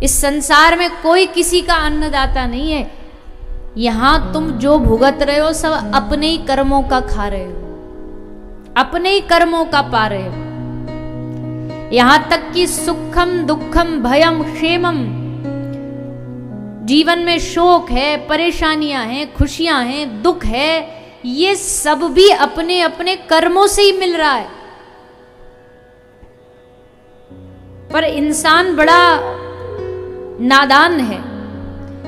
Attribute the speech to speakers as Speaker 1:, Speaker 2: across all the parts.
Speaker 1: इस संसार में कोई किसी का अन्नदाता नहीं है। यहां तुम जो भुगत रहे हो सब अपने ही कर्मों का खा रहे हो, अपने ही कर्मों का पा रहे हो। यहां तक कि सुखम दुखम भयम क्षेमम, जीवन में शोक है, परेशानियां हैं, खुशियां हैं, दुख है, ये सब भी अपने अपने कर्मों से ही मिल रहा है। पर इंसान बड़ा नादान है।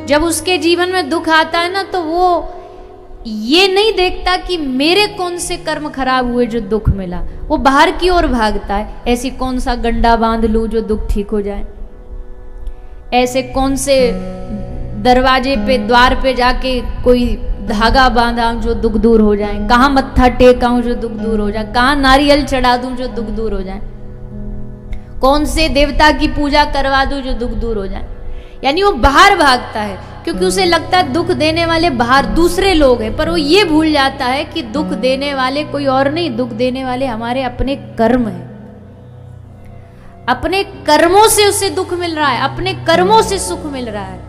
Speaker 1: जब उसके जीवन में दुख आता है ना, तो वो ये नहीं देखता कि मेरे कौन से कर्म खराब हुए जो दुख मिला। वो बाहर की ओर भागता है, ऐसी कौन सा गंडा बांध लूं जो दुख ठीक हो जाए, ऐसे कौन से दरवाजे पे द्वार पे जाके कोई धागा बांधा जो दुख दूर हो जाए, कहां मत्था टेकाऊं जो दुख दूर हो जाए, कहां नारियल चढ़ा दूं जो दुख दूर हो जाए, कौन से देवता की पूजा करवा दूं जो दुख दूर हो जाए। यानी वो बाहर भागता है क्योंकि उसे लगता है दुख देने वाले बाहर दूसरे लोग हैं। पर वो ये भूल जाता है कि दुख देने वाले कोई और नहीं, दुख देने वाले हमारे अपने कर्म हैं। अपने कर्मों से उसे दुख मिल रहा है, अपने कर्मों से सुख मिल रहा है।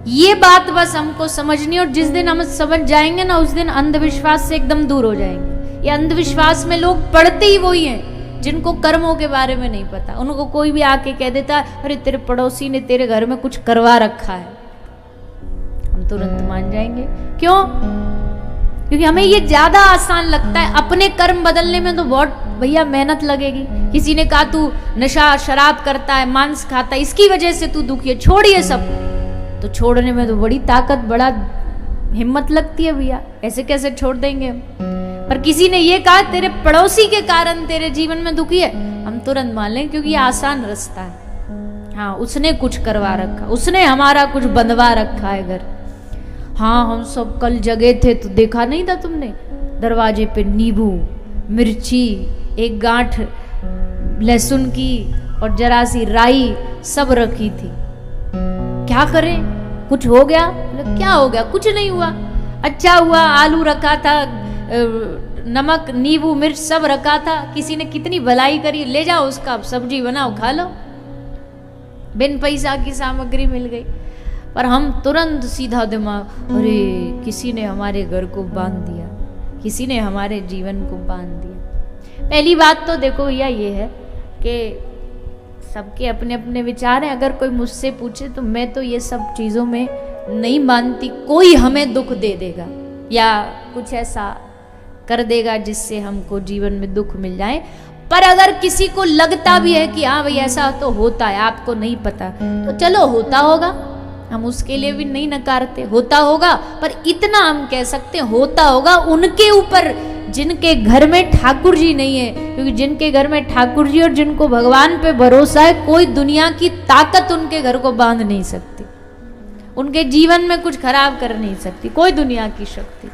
Speaker 1: ये बात बस हमको समझनी, और जिस दिन हम समझ जाएंगे ना, उस दिन अंधविश्वास से एकदम दूर हो जाएंगे। ये अंधविश्वास में लोग पढ़ते ही वही हैं जिनको कर्मों के बारे में नहीं पता। उनको कोई भी आके कह देता अरे तेरे पड़ोसी ने तेरे घर में कुछ करवा रखा है, हम तुरंत मान जाएंगे। क्यों? क्योंकि हमें ये ज्यादा आसान लगता है। अपने कर्म बदलने में तो बहुत भैया मेहनत लगेगी। किसी ने कहा तू नशा शराब करता है, मांस खाता है, इसकी वजह से तू दुखी है, छोड़िए सब। तो छोड़ने में तो बड़ी ताकत, बड़ा हिम्मत लगती है भैया, ऐसे कैसे छोड़ देंगे हम। पर किसी ने ये कहा तेरे पड़ोसी के कारण तेरे जीवन में दुखी है, हम तुरंत मान लें क्योंकि ये आसान रास्ता है। हाँ, उसने कुछ करवा रखा, उसने हमारा कुछ बंधवा रखा है घर। हाँ, हम सब कल जगे थे तो देखा नहीं था तुमने, दरवाजे पे नींबू, मिर्ची, एक गांठ लहसुन की और जरा सी राई सब रखी थी। क्या करें, कुछ हो गया? क्या हो गया? कुछ नहीं हुआ। अच्छा हुआ आलू रखा था, नमक नींबू मिर्च सब रखा था, किसी ने कितनी भलाई करी, ले जाओ उसका सब्जी बनाओ खा लो, बिन पैसा की सामग्री मिल गई। पर हम तुरंत सीधा दिमाग, अरे किसी ने हमारे घर को बांध दिया, किसी ने हमारे जीवन को बांध दिया। पहली बात तो देखो भैया ये है कि सबके अपने अपने विचार हैं। अगर कोई मुझसे पूछे तो मैं तो ये सब चीज़ों में नहीं मानती कोई हमें दुख दे देगा या कुछ ऐसा कर देगा जिससे हमको जीवन में दुख मिल जाए। पर अगर किसी को लगता भी है कि हाँ भाई ऐसा तो होता है, आपको नहीं पता, तो चलो होता होगा, हम उसके लिए भी नहीं नकारते, होता होगा। पर इतना हम कह सकते हैं होता होगा उनके ऊपर जिनके घर में ठाकुर जी नहीं है। क्योंकि जिनके घर में ठाकुर जी और जिनको भगवान पे भरोसा है, कोई दुनिया की ताकत उनके घर को बांध नहीं सकती, उनके जीवन में कुछ खराब कर नहीं सकती कोई दुनिया की शक्ति।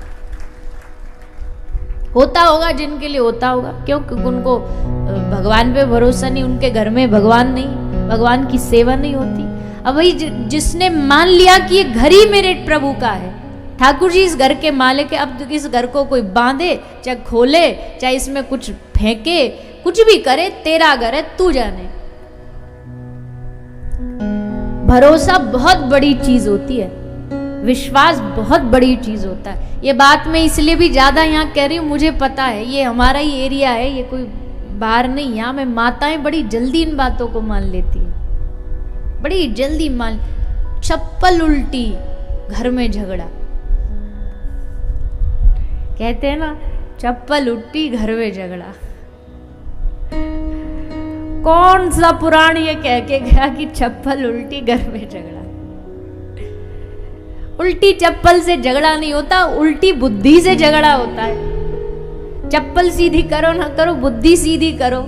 Speaker 1: होता होगा जिनके लिए होता होगा, क्यों? क्योंकि उनको भगवान पे भरोसा नहीं, उनके घर में भगवान नहीं, भगवान की सेवा नहीं होती। अब भाई जिसने मान लिया कि ये घर ही मेरे प्रभु का है, ठाकुर जी इस घर के मालिक है, अब इस घर को कोई बांधे चाहे खोले चाहे इसमें कुछ फेंके, कुछ भी करे, तेरा घर है, तू जाने। भरोसा बहुत बड़ी चीज होती है, विश्वास बहुत बड़ी चीज होता है। ये बात मैं इसलिए भी ज्यादा यहाँ कह रही हूँ, मुझे पता है ये हमारा ही एरिया है, ये कोई बाहर नहीं। यहाँ में माताएं बड़ी जल्दी इन बातों को मान लेती है, बड़ी जल्दी मान। चप्पल उल्टी घर में झगड़ा, कहते हैं ना, चप्पल उल्टी घर में झगड़ा। कौन सा पुराण ये कह के गया कि चप्पल उल्टी घर में झगड़ा? उल्टी चप्पल से झगड़ा नहीं होता, उल्टी बुद्धि से झगड़ा होता है। चप्पल सीधी करो ना करो, बुद्धि सीधी करो,